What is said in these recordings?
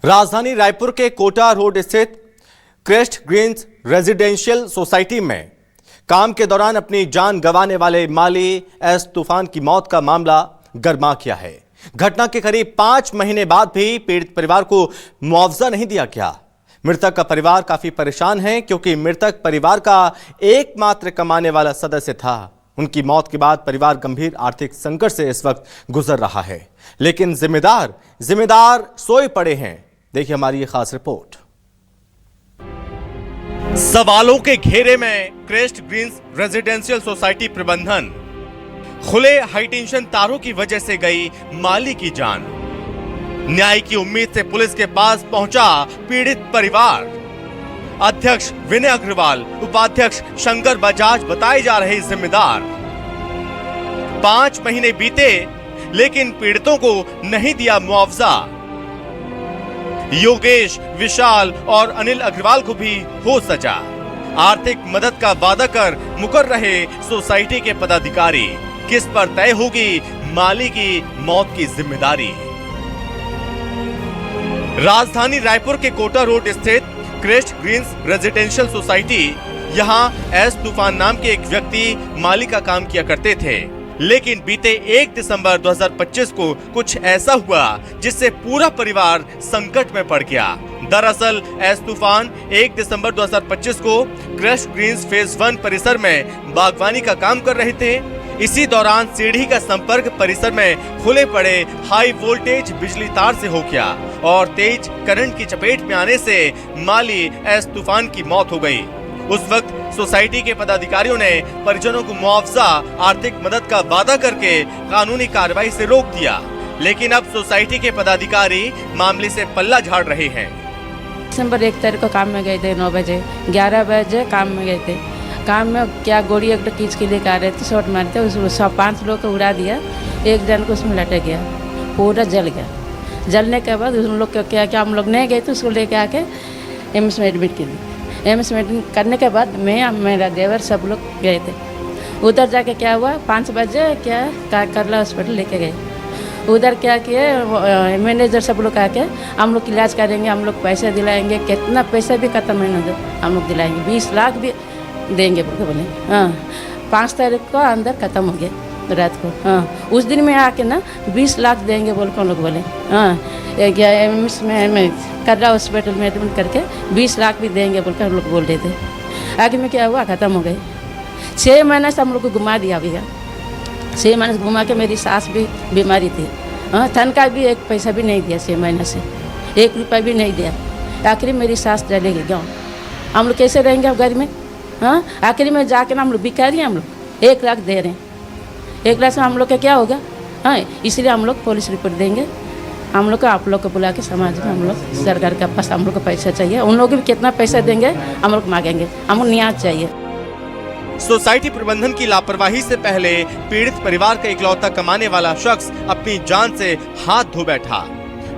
राजधानी रायपुर के कोटा रोड स्थित क्रेस्ट ग्रीन्स रेजिडेंशियल सोसाइटी में काम के दौरान अपनी जान गंवाने वाले माली एस तूफान की मौत का मामला गर्मा गया है। घटना के करीब 5 महीने बाद भी पीड़ित परिवार को मुआवजा नहीं दिया गया। मृतक का परिवार काफी परेशान है क्योंकि मृतक परिवार का एकमात्र कमाने वाला सदस्य था। उनकी मौत के बाद परिवार गंभीर आर्थिक संकट से इस वक्त गुजर रहा है, लेकिन जिम्मेदार सोए पड़े हैं। देखिए हमारी ये खास रिपोर्ट। सवालों के घेरे में क्रेस्ट ग्रीन्स रेजिडेंशियल सोसाइटी प्रबंधन। खुले हाईटेंशन तारों की वजह से गई माली की जान। न्याय की उम्मीद से पुलिस के पास पहुंचा पीड़ित परिवार। अध्यक्ष विनय अग्रवाल, उपाध्यक्ष शंकर बजाज बताए जा रहे जिम्मेदार। 5 महीने बीते लेकिन पीड़ितों को नहीं दिया मुआवजा। योगेश, विशाल और अनिल अग्रवाल को भी हो सजा। आर्थिक मदद का वादा कर मुकर रहे सोसाइटी के पदाधिकारी। किस पर तय होगी माली की मौत की जिम्मेदारी? राजधानी रायपुर के कोटा रोड स्थित क्रेस्ट ग्रीन्स रेजिडेंशियल सोसाइटी, यहां एस तूफान नाम के एक व्यक्ति माली का काम किया करते थे, लेकिन बीते 1 दिसंबर 2025 को कुछ ऐसा हुआ जिससे पूरा परिवार संकट में पड़ गया। दरअसल एस तूफान 1 दिसंबर 2025 को क्रेस्ट ग्रीन्स फेज 1 परिसर में बागवानी का काम कर रहे थे। इसी दौरान सीढ़ी का संपर्क परिसर में खुले पड़े हाई वोल्टेज बिजली तार से हो गया और तेज करंट की चपेट में आने से माली एस तूफान की मौत हो गई। उस वक्त सोसाइटी के पदाधिकारियों ने परिजनों को मुआवजा, आर्थिक मदद का वादा करके कानूनी कार्रवाई से रोक दिया, लेकिन अब सोसाइटी के पदाधिकारी मामले से पल्ला झाड़ रहे हैं। दिसंबर 1 तारीख को काम में गए थे 9 बजे, 11 बजे काम में गए थे। काम में क्या गोली एक खींच के लेकर आ रहे थे, शॉट मारते उसको 5 लोग को उड़ा दिया। एक जन को उसमें लटक गया, पूरा जल गया। जलने के बाद उन लोग क्या हम लोग नहीं गए तो उसको लेके आके एम्स में एडमिट कर दी। एम्स में एडमिट करने के बाद मैं, मेरा देवर सब लोग गए थे। उधर जाके क्या हुआ, 5 बजे क्या करला हॉस्पिटल लेके गए। उधर क्या किए मैनेजर सब लोग आके हम लोग इलाज करेंगे, हम लोग पैसे दिलाएंगे, कितना पैसा भी खत्म नहीं होगा हम लोग दिलाएंगे, 20 लाख भी देंगे बोले। हाँ, 5 तारीख को अंदर ख़त्म हो गया रात को। हाँ, उस दिन में आके ना 20 लाख देंगे बोल के लोग बोले। हाँ, एम्स में कर्रा हॉस्पिटल में एडमिट करके 20 लाख भी देंगे बोल कर लोग बोल रहे थे। आगे में क्या हुआ, ख़त्म हो गए। 6 महीने से हम लोग को घुमा दिया भैया। 6 महीने से घुमा के मेरी सास भी बीमारी थी। हाँ, तनख्वाह भी 1 पैसा भी नहीं दिया, 6 महीने से 1 रुपया भी नहीं दिया। आखिर मेरी सास चले गई गाँव। हम लोग कैसे रहेंगे अब घर में? हाँ, आखिरी में जाके ना हम लोग भिखारी हैं। हम लोग 1 लाख दे रहे हैं, 1 लाख से हम लोग का क्या होगा? हाँ, इसलिए हम लोग पुलिस रिपोर्ट देंगे। हम लोग को आप लोग को बुला के समाज में हम लोग सरकार के पास हम लोग को पैसा चाहिए। उन लोग भी कितना पैसा देंगे हम लोग मांगेंगे, हमको न्याय चाहिए। सोसाइटी प्रबंधन की लापरवाही से पहले पीड़ित परिवार का इकलौता कमाने वाला शख्स अपनी जान से हाथ धो बैठा।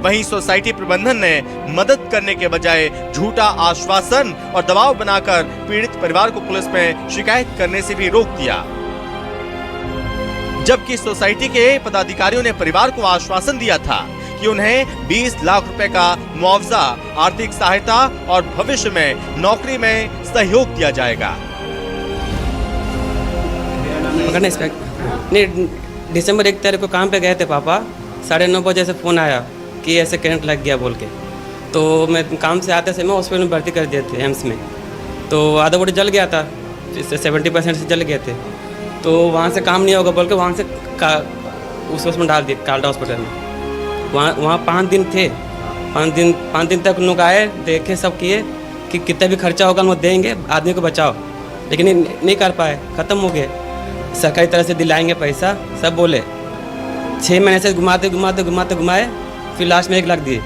वहीं सोसाइटी प्रबंधन ने मदद करने के बजाय झूठा आश्वासन और दबाव बनाकर पीड़ित परिवार को पुलिस में शिकायत करने से भी रोक दिया। जबकि सोसाइटी के पदाधिकारियों ने परिवार को आश्वासन दिया था कि उन्हें 20 लाख रुपए का मुआवजा, आर्थिक सहायता और भविष्य में नौकरी में सहयोग दिया जाएगा। नहीं, दिसंबर 1 तारीख को काम पे गए थे पापा। 9:30 बजे से फ़ोन आया कि ऐसे करंट लग गया बोल के। तो मैं काम से आते समय हॉस्पिटल में भर्ती कर दिए थे एम्स में। तो आधा बॉडी जल गया था, 70% से जल गए थे। तो वहाँ से काम नहीं होगा बोल के वहाँ से उसमें डाल दिए कालटा हॉस्पिटल में। वहाँ 5 दिन थे। 5 दिन तक लोग आए, देखे, सब किए कि कितना भी खर्चा होगा वो देंगे, आदमी को बचाओ, लेकिन नहीं कर पाए, ख़त्म हो गए। सरकारी तरह से दिलाएंगे पैसा सब बोले। 6 महीने से घुमाए, फिर लास्ट में 1 लाख दिए,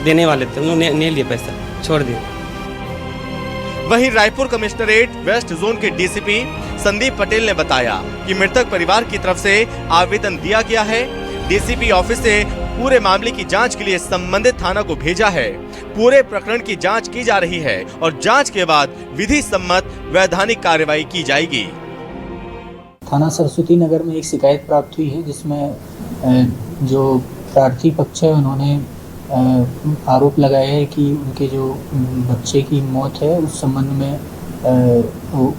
देने वाले थे, उन्होंने नहीं लिए पैसा, छोड़ दिए। वहीं रायपुर कमिश्नरेट वेस्ट जोन के डीसीपी संदीप पटेल ने बताया कि मृतक परिवार की तरफ से आवेदन दिया गया है। डीसीपी ऑफिस से पूरे मामले की जांच के लिए संबंधित थाना को भेजा है। पूरे प्रकरण की जांच की जा रही है और जांच के बाद विधि सम्मत वैधानिक कार्रवाई की जाएगी। थाना सरस्वती नगर में एक शिकायत प्राप्त हुई है जिसमें जो प्रार्थी पक्ष है उन्होंने आरोप लगाया है कि उनके जो बच्चे की मौत है उस संबंध में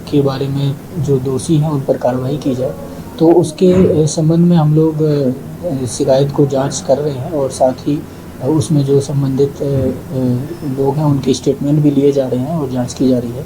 के बारे में जो दोषी हैं उन पर कार्रवाई की जाए। तो उसके संबंध में हम लोग शिकायत को जांच कर रहे हैं और साथ ही उसमें जो संबंधित लोग हैं उनके स्टेटमेंट भी लिए जा रहे हैं और जांच की जा रही है।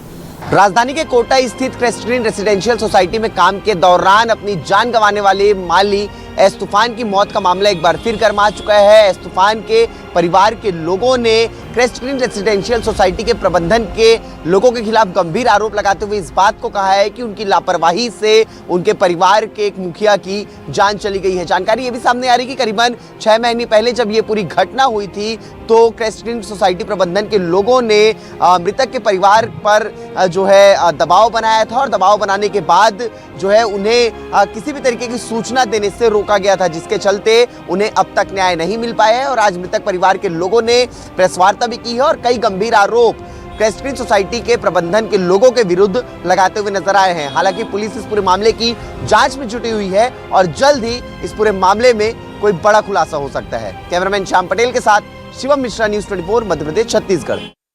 राजधानी के कोटा स्थित क्रेस्ट ग्रीन रेसिडेंशियल सोसाइटी में काम के दौरान अपनी जान गंवाने वाले माली एस तूफान की मौत का मामला एक बार फिर गर्मा चुका है। एस तूफान के परिवार के लोगों ने क्रेस्ट ग्रीन रेसिडेंशियल सोसाइटी के प्रबंधन के लोगों के खिलाफ गंभीर आरोप लगाते हुए इस बात को कहा है कि उनकी लापरवाही से उनके परिवार के एक मुखिया की जान चली गई है। जानकारी ये भी सामने आ रही कि करीबन 6 महीने पहले जब ये पूरी घटना हुई थी तो क्रेस्ट ग्रीन सोसाइटी प्रबंधन के लोगों ने मृतक के परिवार पर जो है दबाव बनाया था और दबाव बनाने के बाद जो है उन्हें किसी भी तरीके की सूचना देने से रोका गया था, जिसके चलते उन्हें अब तक न्याय नहीं मिल पाया है। और आज मृतक परिवार के लोगों ने प्रेस वार्ता भी की है और कई गंभीर आरोप क्रेस्ट ग्रीन सोसाइटी के प्रबंधन के लोगों के विरुद्ध लगाते हुए नजर आए हैं। हालांकि पुलिस इस पूरे मामले की जांच में जुटी हुई है और जल्द ही इस पूरे मामले में कोई बड़ा खुलासा हो सकता है। कैमरामैन श्याम पटेल के साथ शिवम मिश्रा, न्यूज़ 24 मध्य प्रदेश, छत्तीसगढ़।